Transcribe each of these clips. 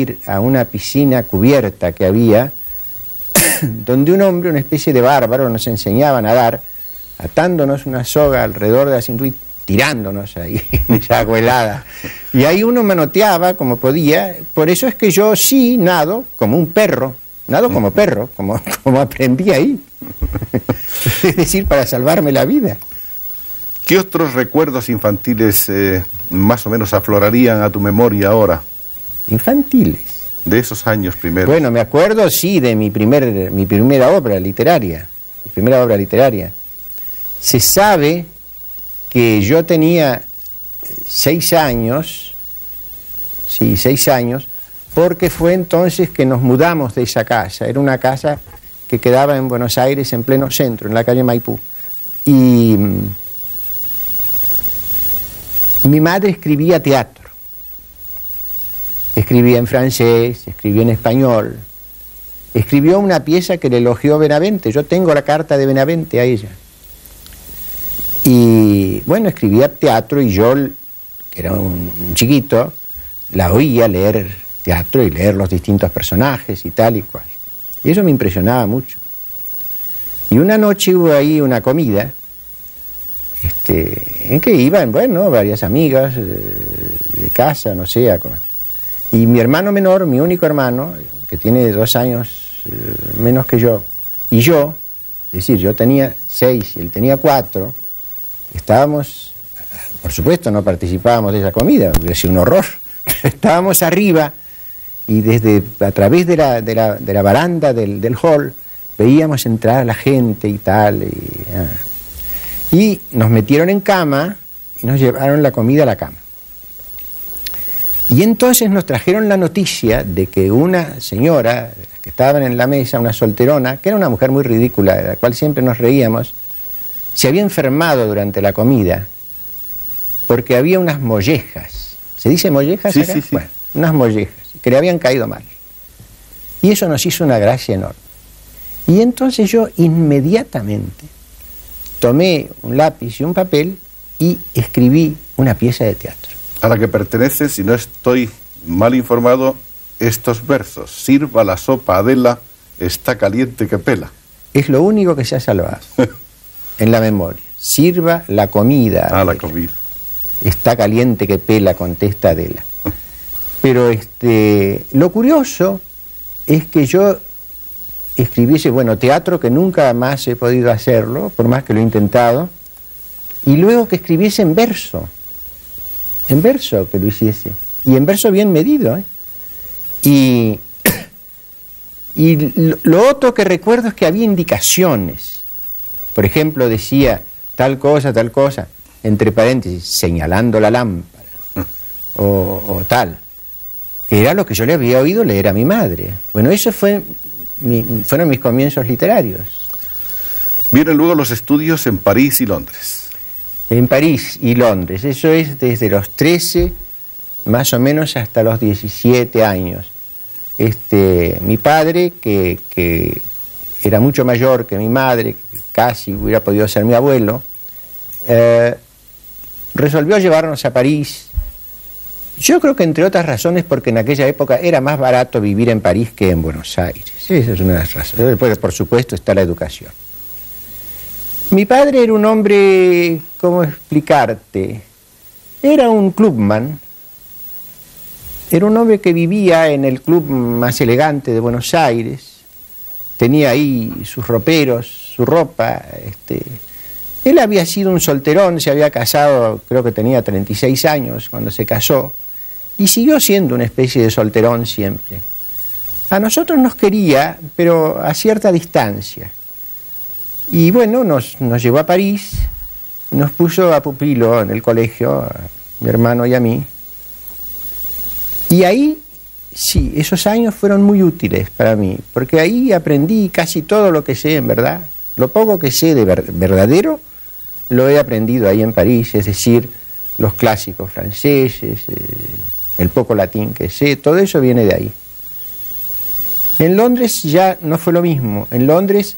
ir a una piscina cubierta que había, donde un hombre, una especie de bárbaro, nos enseñaba a nadar, atándonos una soga alrededor de la cintura y tirándonos ahí en esa agua helada. Y ahí uno manoteaba como podía. Por eso es que yo sí nado como un perro, nado como perro, como aprendí ahí. Es decir, para salvarme la vida. ¿Qué otros recuerdos infantiles más o menos aflorarían a tu memoria ahora? Infantiles. De esos años primero. Bueno, me acuerdo, sí, de mi primera obra literaria. Mi primera obra literaria. Se sabe que yo tenía 6 años, sí, 6 años, porque fue entonces que nos mudamos de esa casa. Era una casa que quedaba en Buenos Aires, en pleno centro, en la calle Maipú. Y mi madre escribía teatro. Escribía en francés, escribía en español. Escribió una pieza que le elogió Benavente. Yo tengo la carta de Benavente a ella. Y bueno, escribía teatro y yo, que era un chiquito, la oía leer teatro y leer los distintos personajes y tal y cual. Y eso me impresionaba mucho. Y una noche hubo ahí una comida en que iban, bueno, varias amigas de casa, no sé, y mi hermano menor, mi único hermano, que tiene 2 años menos que yo, y yo, es decir, yo tenía 6 y él tenía 4, estábamos, por supuesto no participábamos de esa comida, hubiera sido un horror, estábamos arriba y a través de la baranda del hall veíamos entrar a la gente y tal, y nos metieron en cama y nos llevaron la comida a la cama. Y entonces nos trajeron la noticia de que una señora, de las que estaban en la mesa, una solterona, que era una mujer muy ridícula, de la cual siempre nos reíamos, se había enfermado durante la comida porque había unas mollejas. ¿Se dice mollejas acá? Sí. Bueno, unas mollejas, que le habían caído mal. Y eso nos hizo una gracia enorme. Y entonces yo inmediatamente tomé un lápiz y un papel y escribí una pieza de teatro. A la que pertenece, si no estoy mal informado, estos versos: sirva la sopa Adela, está caliente que pela. Es lo único que se ha salvado en la memoria. Sirva la comida Adela. La comida. Está caliente que pela, contesta Adela. Pero lo curioso es que yo escribiese, bueno, teatro, que nunca más he podido hacerlo, por más que lo he intentado, y luego que escribiese en verso que lo hiciese, y en verso bien medido, y lo otro que recuerdo es que había indicaciones. Por ejemplo, decía tal cosa, entre paréntesis, señalando la lámpara, o tal, que era lo que yo le había oído leer a mi madre. Bueno, eso fueron mis comienzos literarios. Vienen luego los estudios en París y Londres. En París y Londres, eso es desde los 13 más o menos hasta los 17 años. Mi padre, que era mucho mayor que mi madre, que casi hubiera podido ser mi abuelo, resolvió llevarnos a París. Yo creo que entre otras razones porque en aquella época era más barato vivir en París que en Buenos Aires. Esa es una de las razones. Después, por supuesto, está la educación. Mi padre era un hombre, ¿cómo explicarte? Era un clubman. Era un hombre que vivía en el club más elegante de Buenos Aires. Tenía ahí sus roperos, su ropa. Él había sido un solterón, se había casado, creo que tenía 36 años cuando se casó, y siguió siendo una especie de solterón siempre. A nosotros nos quería, pero a cierta distancia. Y bueno, nos llevó a París, nos puso a pupilo en el colegio, a mi hermano y a mí. Y ahí, sí, esos años fueron muy útiles para mí, porque ahí aprendí casi todo lo que sé, en verdad. Lo poco que sé de verdadero, lo he aprendido ahí en París, es decir, los clásicos franceses, el poco latín que sé, todo eso viene de ahí. En Londres ya no fue lo mismo. En Londres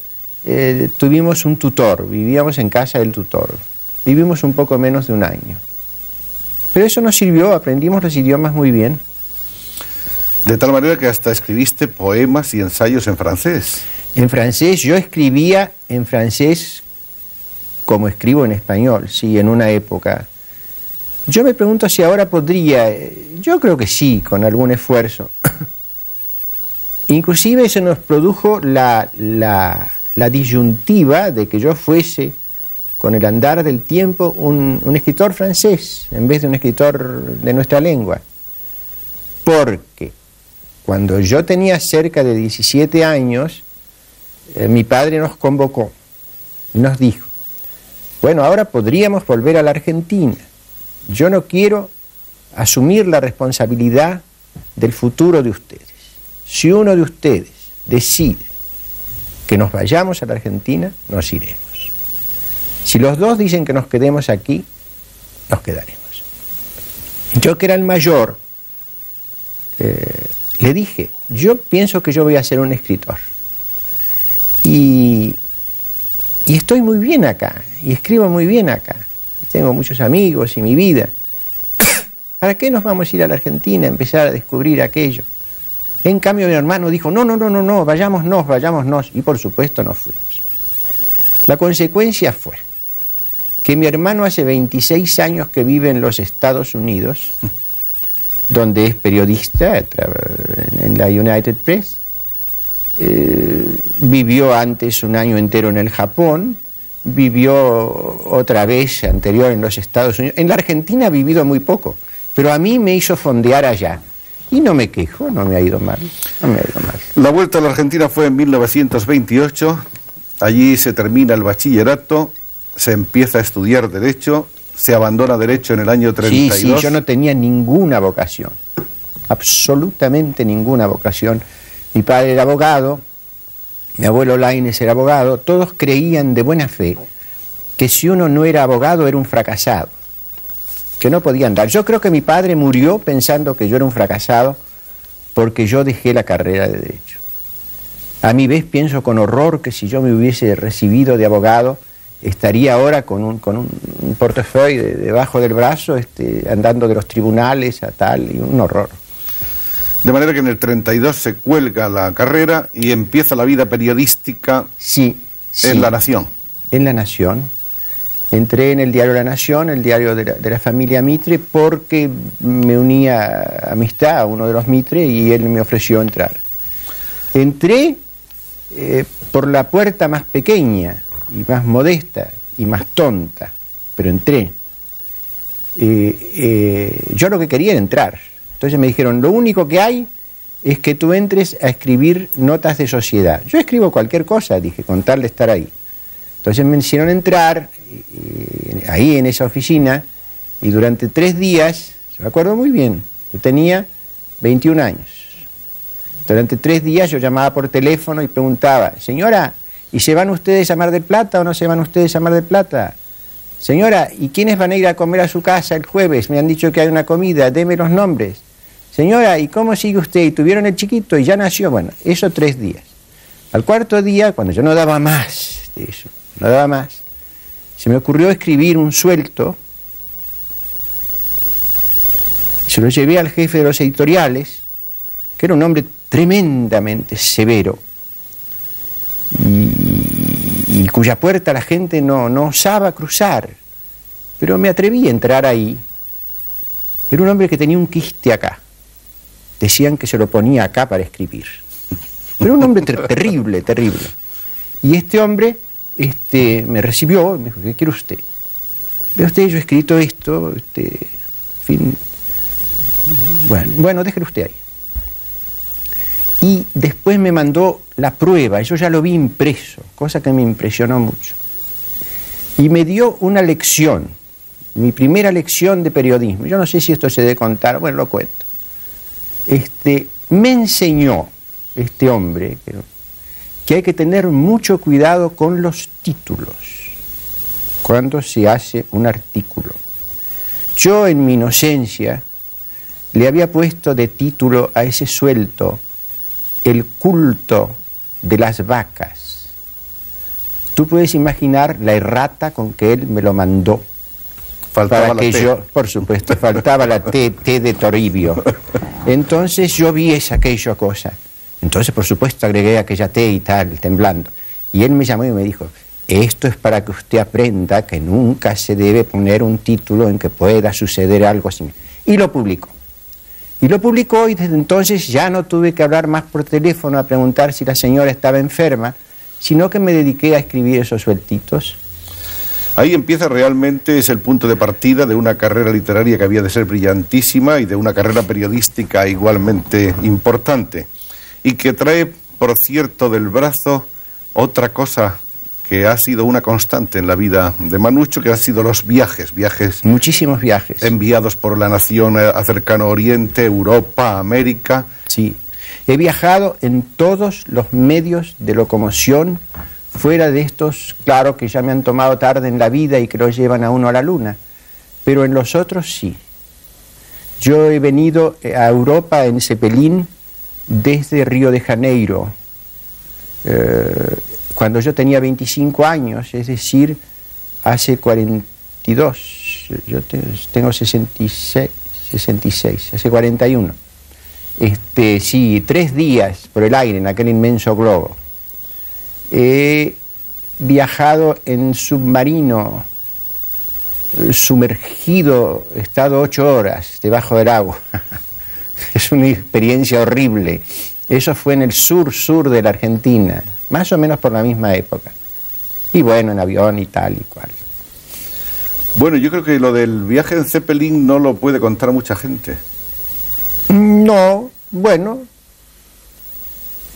tuvimos un tutor, vivíamos en casa del tutor. Vivimos un poco menos de un año. Pero eso nos sirvió, aprendimos los idiomas muy bien. De tal manera que hasta escribiste poemas y ensayos en francés. En francés, yo escribía en francés como escribo en español, sí, en una época. Yo me pregunto si ahora podría, yo creo que sí, con algún esfuerzo. Inclusive se nos produjo la disyuntiva de que yo fuese, con el andar del tiempo, un escritor francés, en vez de un escritor de nuestra lengua. Porque cuando yo tenía cerca de 17 años, mi padre nos convocó y nos dijo, bueno, ahora podríamos volver a la Argentina. Yo no quiero asumir la responsabilidad del futuro de ustedes. Si uno de ustedes decide que nos vayamos a la Argentina, nos iremos. Si los dos dicen que nos quedemos aquí, nos quedaremos. Yo, que era el mayor, le dije, yo pienso que yo voy a ser un escritor. Y estoy muy bien acá, y escribo muy bien acá. Tengo muchos amigos y mi vida. ¿Para qué nos vamos a ir a la Argentina a empezar a descubrir aquello? En cambio, mi hermano dijo, no, vayámonos. Y por supuesto nos fuimos. La consecuencia fue que mi hermano hace 26 años que vive en los Estados Unidos, donde es periodista en la United Press. Vivió antes un año entero en el Japón, vivió otra vez anterior en los Estados Unidos. En la Argentina ha vivido muy poco, pero a mí me hizo fondear allá. Y no me quejo, no me ha ido mal. La vuelta a la Argentina fue en 1928, allí se termina el bachillerato, se empieza a estudiar Derecho, se abandona Derecho en el año 32. Sí, yo no tenía ninguna vocación, absolutamente ninguna vocación. Mi padre era abogado, mi abuelo Laínez era abogado, todos creían de buena fe que si uno no era abogado era un fracasado, que no podía andar. Yo creo que mi padre murió pensando que yo era un fracasado porque yo dejé la carrera de Derecho. A mi vez pienso con horror que si yo me hubiese recibido de abogado, estaría ahora con un portafolio debajo del brazo, andando de los tribunales a tal, y un horror. De manera que en el 32 se cuelga la carrera y empieza la vida periodística en La Nación. En La Nación. Entré en el diario La Nación, el diario de la familia Mitre, porque me unía amistad a uno de los Mitre y él me ofreció entrar. Entré por la puerta más pequeña y más modesta y más tonta, pero entré. Yo lo que quería era entrar. Entonces me dijeron, lo único que hay es que tú entres a escribir notas de sociedad. Yo escribo cualquier cosa, dije, con tal de estar ahí. Entonces me hicieron entrar ahí en esa oficina y durante 3 días, me acuerdo muy bien, yo tenía 21 años. Durante 3 días yo llamaba por teléfono y preguntaba, señora, ¿y se van ustedes a Mar del Plata o no se van ustedes a Mar del Plata? Señora, ¿y quiénes van a ir a comer a su casa el jueves? Me han dicho que hay una comida, deme los nombres. Señora, ¿y cómo sigue usted? ¿Y tuvieron el chiquito y ya nació? Bueno, eso 3 días. Al 4.º día, cuando yo no daba más de eso, no daba más, se me ocurrió escribir un suelto. Se lo llevé al jefe de los editoriales, que era un hombre tremendamente severo, y cuya puerta la gente no osaba cruzar, pero me atreví a entrar ahí. Era un hombre que tenía un quiste acá, decían que se lo ponía acá para escribir, pero un hombre terrible. Y este hombre me recibió y me dijo, ¿qué quiere usted? Ve usted, yo he escrito esto, en fin, bueno, déjelo usted ahí. Y después me mandó la prueba, yo ya lo vi impreso, cosa que me impresionó mucho. Y me dio una lección, mi primera lección de periodismo. Yo no sé si esto se debe contar, bueno, lo cuento. Me enseñó este hombre que hay que tener mucho cuidado con los títulos cuando se hace un artículo. Yo, en mi inocencia, le había puesto de título a ese suelto El culto de las vacas. Tú puedes imaginar la errata con que él me lo mandó. Faltaba para la que T. yo, por supuesto, faltaba la T de Toribio. Entonces yo vi aquella cosa. Entonces, por supuesto, agregué aquella T y tal, temblando. Y él me llamó y me dijo, esto es para que usted aprenda que nunca se debe poner un título en que pueda suceder algo así. Y lo publicó. Y lo publicó y desde entonces ya no tuve que hablar más por teléfono a preguntar si la señora estaba enferma, sino que me dediqué a escribir esos sueltitos. Ahí empieza realmente, es el punto de partida de una carrera literaria que había de ser brillantísima y de una carrera periodística igualmente importante. Y que trae, por cierto, del brazo otra cosa que ha sido una constante en la vida de Manucho, que han sido los viajes. Muchísimos viajes. Enviados por la nación a Cercano Oriente, Europa, América. Sí, he viajado en todos los medios de locomoción, fuera de estos, claro, que ya me han tomado tarde en la vida y que lo llevan a uno a la luna, pero en los otros sí. Yo he venido a Europa en Zeppelin desde Río de Janeiro, cuando yo tenía 25 años, es decir, hace 42, yo tengo 66, hace 41. Sí, 3 días por el aire en aquel inmenso globo. He viajado en submarino, sumergido, he estado 8 horas debajo del agua. Es una experiencia horrible. Eso fue en el sur de la Argentina, más o menos por la misma época. Y bueno, en avión y tal y cual. Bueno, yo creo que lo del viaje en Zeppelin no lo puede contar mucha gente. No, bueno,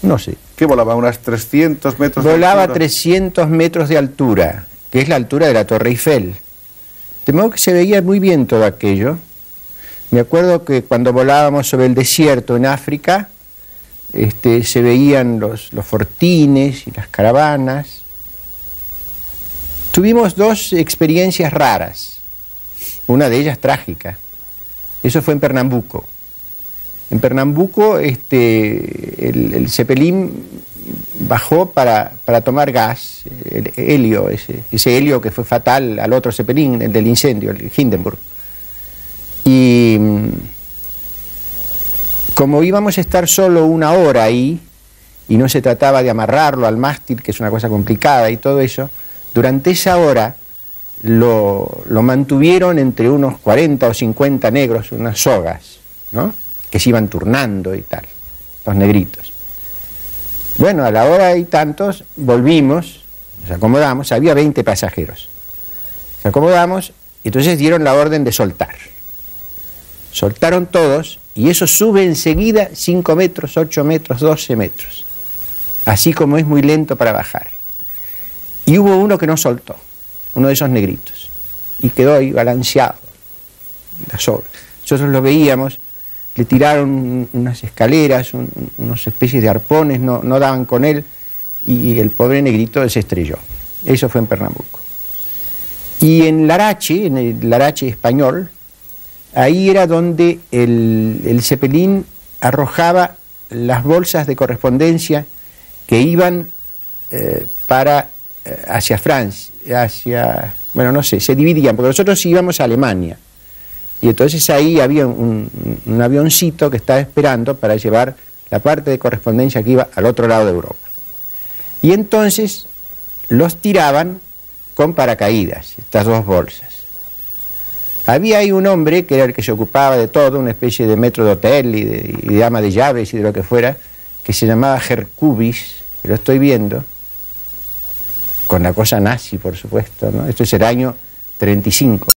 no sé. ¿Qué volaba? ¿Unas 300 metros de Volaba altura? 300 metros de altura, que es la altura de la Torre Eiffel. De modo que se veía muy bien todo aquello. Me acuerdo que cuando volábamos sobre el desierto en África, se veían los fortines y las caravanas. Tuvimos 2 experiencias raras, una de ellas trágica. Eso fue en Pernambuco. En Pernambuco el Zeppelin bajó para tomar gas, el helio, ese helio que fue fatal al otro Zeppelin, el del incendio, el Hindenburg. Y como íbamos a estar solo 1 hora ahí, y no se trataba de amarrarlo al mástil, que es una cosa complicada y todo eso, durante esa hora lo mantuvieron entre unos 40 o 50 negros, unas sogas, ¿no?, que se iban turnando y tal, los negritos. Bueno, a la hora y tantos volvimos, nos acomodamos, había 20 pasajeros. Nos acomodamos y entonces dieron la orden de soltar. Soltaron todos y eso sube enseguida 5 metros, 8 metros, 12 metros. Así como es muy lento para bajar. Y hubo uno que no soltó, uno de esos negritos, y quedó ahí balanceado. Nosotros lo veíamos. Le tiraron unas escaleras, unas especies de arpones, no daban con él, y el pobre negrito se estrelló. Eso fue en Pernambuco. Y en Larache, en el Larache español, ahí era donde el Zeppelin arrojaba las bolsas de correspondencia que iban hacia Francia, bueno, no sé, se dividían, porque nosotros íbamos a Alemania. Y entonces ahí había un avioncito que estaba esperando para llevar la parte de correspondencia que iba al otro lado de Europa. Y entonces los tiraban con paracaídas, estas 2 bolsas. Había ahí un hombre que era el que se ocupaba de todo, una especie de maître d'hôtel y de ama de llaves y de lo que fuera, que se llamaba Hercubis, que lo estoy viendo, con la cosa nazi, por supuesto, ¿no? Esto es el año 35.